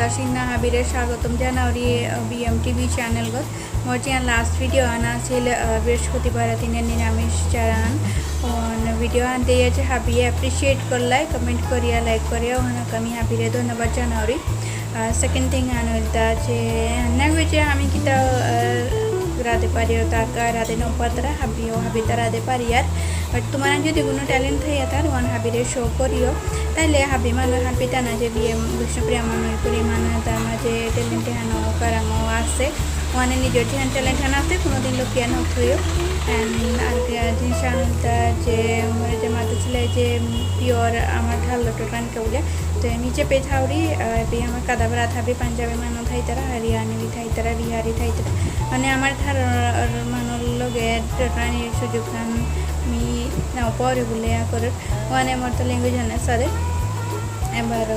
दासिना हाबिरे स्वागतम जानावरी BMTV channel गत मोर channel last video आना छिल बृहस्पतिवार दिन निरामिष चारान और वीडियो आनते ये हाबिये एप्रिशिएट कर लाइक कमेंट करिया लाइक करिया वहाँ कमी हाबिरे धन्यवाद जानावरी सेकेंड थिंग आनता जे नागुचे हमें किता राधे पारी ताका राधे नौपतरा हाबियो हाबिता राधे पारी यार बट तुम्हारा जो कोनो टैलेंट है यार वन हाबिरे शो करियो ताइले हाबि मानो हाबिता ना जे बीएम विष्णुप्रिया मानो पुरी मानो तार माजे टैलेंट हानो कारामो आसे वाने निजर जे टैलेंट हाना आसे कोनो दिन लोग पियानो थयो एंड आर जिन शानता जे मोरे जे माते छिले जे प्योर आमार ढाल टोटान कउले तो नीचे पे थाउरी पे आमार कादाबरा थाबे पंजाबी मानो थाई तरा हरियाणी भी थाई तरा बिहारी थाई तरा माने आमार थार मानो लोगे टोटानी सुजुखान मी नाव परे बोले कर वाने मोर तो लैंग्वेज हाना सारे एबार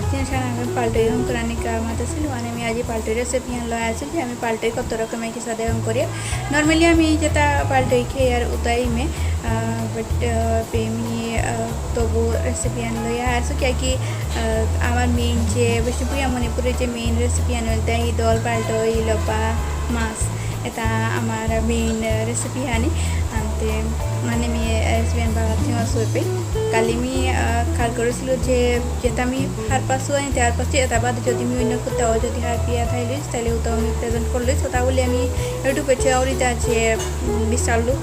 जिनसान आमी पाल्टे हम करानी का माता ছিল মানে আমি আজি পাল্টে রেসিপি আনলো আছে যে আমি পাল্টে কত রকমের কি সাদে हम করি নরমালি আমি যেটা পাল্টে খেয়ে আর উতাই মে बट पे मी तो वो रेसिपी आनलो यार सो क्या कि आमार मेन जे विष्णुप्रिया मणिपुरे जे मेन रेसिपी आनलता ही दल पाल्टो इलोपा मास এটা আমার মেইন রেসিপি আনি আনতে মানে আমি রেসিপি আনবা থিও সোপে কালি আমি খাল করেছিল যে যেটা আমি হার পাসু আনি তার পাশে এটা বাদ যদি আমি অন্য কোথাও যদি হার পিয়া থাইলিস তাহলে ওটাও আমি প্রেজেন্ট করলে সেটা বলে আমি ইউটিউবে আউরিতে আছে বিশালু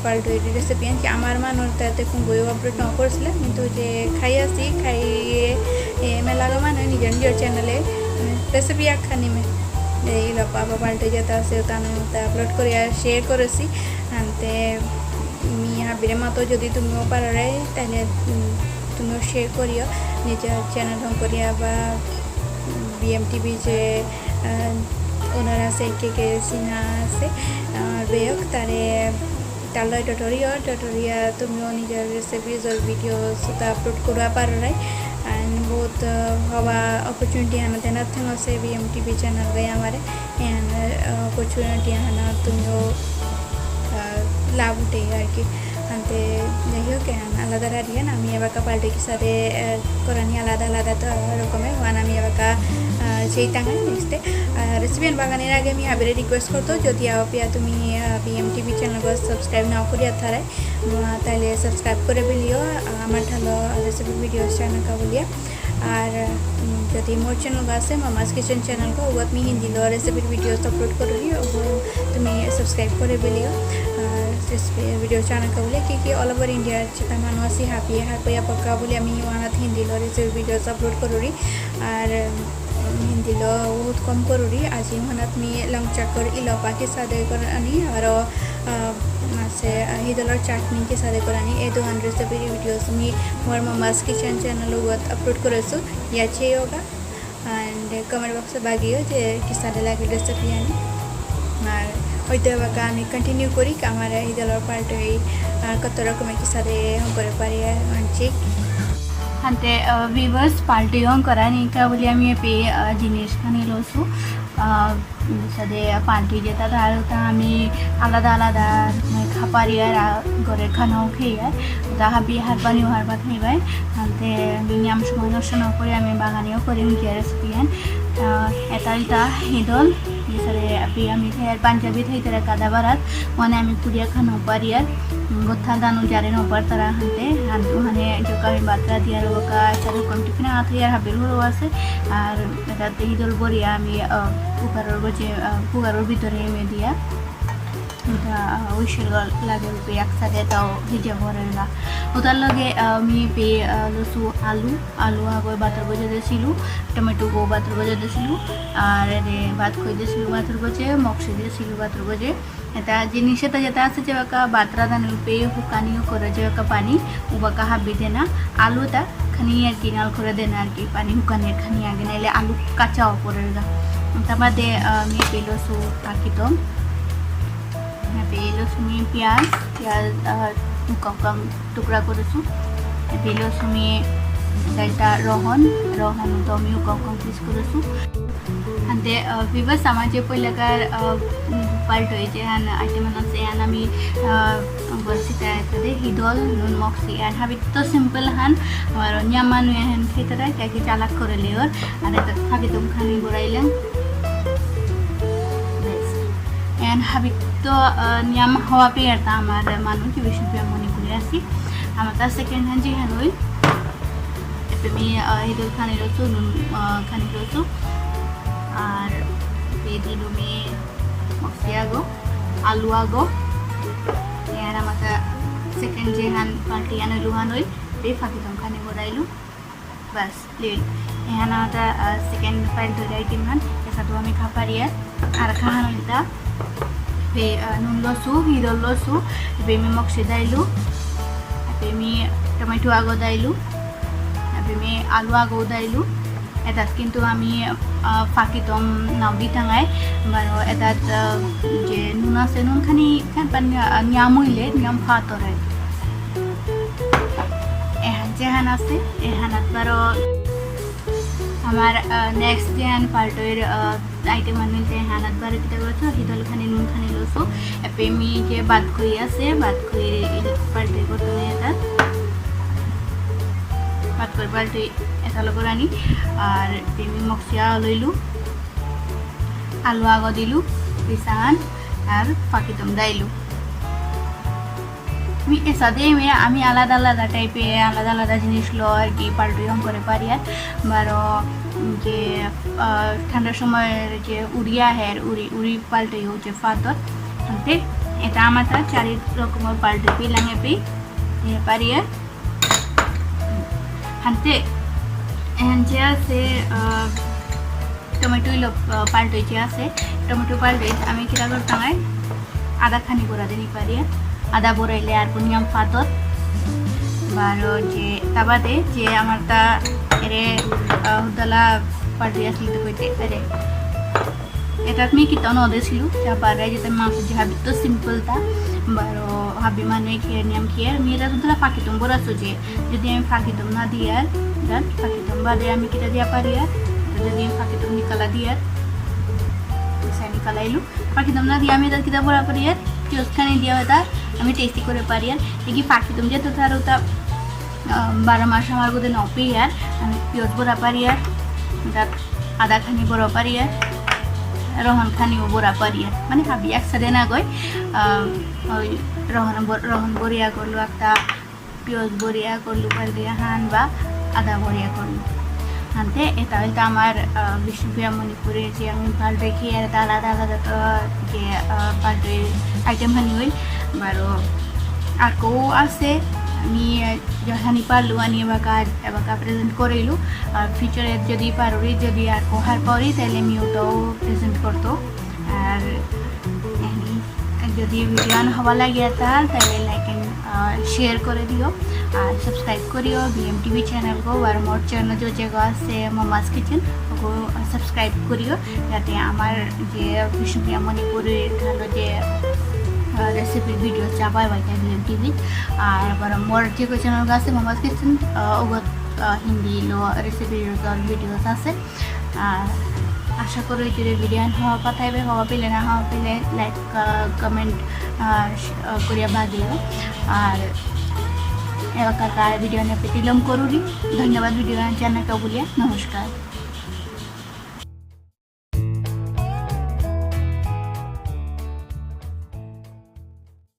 পাল্টো রেসিপি আনছি আমার মানুষ তাতে কোন বইও আপলোড ন করেছিল কিন্তু যে খাই আসি খাইয়ে মেলাগো মানে নিজের নিজের চ্যানেলে রেসিপি একখানি মে এই পাপা পাল্টে যেতে আছে তানো আপলোড করে শেয়ার করেছি আনতে মি হাবিরে মতো যদি তুমিও পারো তাহলে তুমিও শেয়ার করিও নিজের চ্যানেল হোম করিয়া বা BMTV যে ওনার আছে কে সিনহা আছে বেয়ক তারে তার টোটোরিয়া তুমিও নিজের রেসিপিজর ভিডিও সেটা আপলোড করবা পারো एंड बहुत हवा अपॉर्चुनिटी आना देना थे से BMTV चैनल गए हमारे एंड अपॉर्चुनिटी आना तुम लाभ उठे यार कि अंते नहीं हो क्या आलादा रही ना आमी एबाका पाल्टे की सारे करानी आलादा आलादा तो रकमेर वान आमी एबाका সেই টাঙাই নেক্সট রেসিপি বাগানের আগে আমি হাবিরে রিকোয়েস্ট করতো যদি আপিয়া তুমি BMTV চ্যানেল সাবস্ক্রাইব নাও করিয়া থারাই তাহলে সাবস্ক্রাইব করে বেলিও আমার ভালো রেসিপি ভিডিও চ্যানেল কা বলিয়া আর যদি মোর চ্যানেল আছে মামাস কিচেন চ্যানেল को ওগত মি হিন্দি লো রেসিপি ভিডিও আপলোড করি তুমি সাবস্ক্রাইব করে বেলিও রেসিপি ভিডিও চ্যানেল কা বলিয়া কি অল ওভার ইন্ডিয়া যেটা মানুষ আছে হাপি হাপিয়া পক্কা বলি আমি ওয়ানাত হিন্দি লো রেসিপি ভিডিও আপলোড করি আর हिंदी लो बहुत कम करूरी आज मनत मी लंग चक्कर इलोपा के साथ करानी और से हिदलर चटनी के साथ करानी ए दो रेसिपी वीडियोस मी मोर मम्मास किचन चैनल अपलोड करेছো याचे होगा एंड कमेंट बॉक्स बागियो जे किस तरह लगे रेसिपी आनी और হয়তো বাকা আমি কন্টিনিউ করি আমার হিদলর পার্ট এই কত রকমের কি সাথে हम করে পারি আনছি अंते वीवर्स पाल्टी करानी का बोली आम पे जिनिस खानी लसु सदे पाल्टी जेता धारता आम आलादा आलादा खापारी घरे खानाओ खेये हाबी हारबानी हारबा खाइबाय अंते बिनियाम समय नष्ट नकरे आम बागानिओ करी मिया रेसिपियान एटा इटा हिदल जिसरे अपि आमी थे पांजाबी थे तेरा कादा बारात माने आमी पुरिया खाना पारियार गोथा दानु जारे न पर तरा हंते हांतु हाने जो कामी बात्रा दिया रोका चारु कम टिफिना आथे यार हाबिल हो আছে আর এটা হিদল বরিয়া আমি কুকারের ভিতরে এমে দিয়া ওটা উইশেল লাগে পে একসাথে তাও ভিজে ভরেলা ওটার লগে আমি পে লসু আলু আলু আগে বাতর বজে দিয়েছিল টমেটো গো বাতর বজে দিয়েছিল আর ভাত খই দিয়েছিল বাতর বজে মকসি দিয়েছিল বাতর বজে এটা জিনিস এটা যেটা আছে যে বাকা বাতরা দান পে হুকানিও করে যে বাকা পানি ও বাকা হাবি দেনা আলুটা খানি আর কি নাল করে দেনা আর কি পানি হুকানের খানি আগে নাইলে আলু কাঁচাও পড়ে গা তার বাদে আমি পে লসু তাকিতো লসুমি পিঁয়াজ কম টুকরা করেছো লসুমি ডালটা রহন তো আমি কম পিস করেছো আনতে ভিভার্স আমার যে পয়লাকার পাল্ট হয়েছে আইটেম আছে আমি বলছি তাই hidol nun moxi and habit to simple han और nyaman hen khitara kaki chalak kore leor and eta fakitum khani borailen and habit to nyam hawa pe eta amar manu ki bishopia moni kore asi amata second hand ji hanoi epemi hidol khani rosu nun khani rosu আর পেদিলো মে মক্সিয়াগো আলুয়াগো এর আমাকে second যে হান party আনে লুহানই বে ফাকিতম খানে বড়াইলু বাস plate এহানা তা second file ধরে item হান এসা তো আমি খাপারিয়া আর খাহান লিতা বে নুন লসু হিরল লসু বে মে মক্সি দাইলু বে মে টমেটো আগো দাইলু বে মে আলু আগো দাইলু এটাত কিন্তু আমি ফাকিতম নাউদি থাঙাই বারো এটাত যে নুন আছে নুন খানি নিয়ামইলে নিয়ম ফাতরে এহান যেহান আছে এহানাত বারো আমার নেক্সট যেহান পার্টের আইটেম আনিল যে হানাত বারো কিতা করছো হিদল খানি নুন খানি লসু এপেমি যে বাদ কই আছে বাদ কই পার্টে প্রথমে এটাত বাদ কই পাল্টে এটা লগর আনি আর পেমি মক্সিয়া লইলু আলু আগো দিলু পিসান আর ফাকিতম দাইলু আমি এসা দিয়ে আমি আলাদা আলাদা টাইপে আলাদা আলাদা জিনিস লো আর কি পাল্টুয়ম করে পারি আর বারো যে ঠান্ডার সময়ের যে উড়িয়া হের উড়ি পাল্টে হচ্ছে ফাতর আনতে এটা আমার চারি রকমের পাল্টে পিলাঙে পি পারি আর আনতে এখান যে আছে টমেটো পাল্টই যে আছে টমেটো পাল্টই আমি কিরা করতাম আদা খানি বড়া দিনি পারি আদা বড়াইলে আর নিয়ম ফাতত বারো যে তাবাদে যে আমার তা এরে হুদলা পাল্টই আসলি তো কইতে আরে এটা আমি কিতা নদেছিলু যা পারে যেতে মাছ যে হাবিত তো সিম্পল তা বারো হাবি মানে খেয়ে নিয়ম খেয়ে মেয়েরা হুদলা ফাকিতম বড়া সুজে যদি আমি ফাকিতম না দিয়ে আর ফাকিতম বাদে আমি কিটা দিয়া পারি আর যদি আমি ফাকিতম নিকালা দিয়ে আর নিকালাইলু ফাকিতম না দিয়ে আমি তার কিতা বড়া পারি আর পিঁয়াজখানি দিয়া ওটা আমি টেস্টি করে পারি আর কি ফাকিতম যেহেতু তার ওটা 12 মাস আমার বোধে নপে আর আমি পিঁয়াজ বড়া পারি আর তার আদা খানি বড়া পারি আর রহন খানিও বড়া পারি আর মানে ভাবি একসাথে না গই ওই রহন বড়িয়া করলো একটা পিঁয়াজ বড়িয়া করলো পাল্টিয়া হান বা আদা বড়িয়া করলো আনতে এটা হয়তো আমার বিষ্ণুপ্রিয়া মণিপুরে যে আমি পাল্টে খেয়ে আর আলাদা আলাদা তো যে পাল্টে আইটেম হানি হই বারো আর কেউ আছে আমি যখানি পারলু আনি এবাকা প্রেজেন্ট করিলু আর ফিউচারে যদি পারি যদি আর কোহার পারি তাহলে আমি ওটাও প্রেজেন্ট করতো আর যদি ভিডিও হওয়া লাগে তাহলে লাইক এন্ড शेयर করে দিও আর সাবস্ক্রাইব করিও বিএমটিভি চ্যানেল কো আর মোর চ্যানেল जो जगह আছে মামাস কিচেন ওকে সাবস্ক্রাইব করিও যাতে আমার যে বিষ্ণুপ্রিয়া মণিপুরের ভালো যে রেসিপি ভিডিও চাপাই বাইটা বিএমটিভি আর আবার মোর যে চ্যানেল আছে মামাস কিচেন ওগো হিন্দি লো রেসিপি ভিডিওস আছে আশা করি যে ভিডিও হওয়া পাঠাইবে হওয়া পেলে না হওয়া পেলে লাইক কমেন্ট করিয়া ভাগিও আর এবার ভিডিও নিয়ে পেতিলম করুরি ধন্যবাদ ভিডিও জানাকে বলিয়া নমস্কার।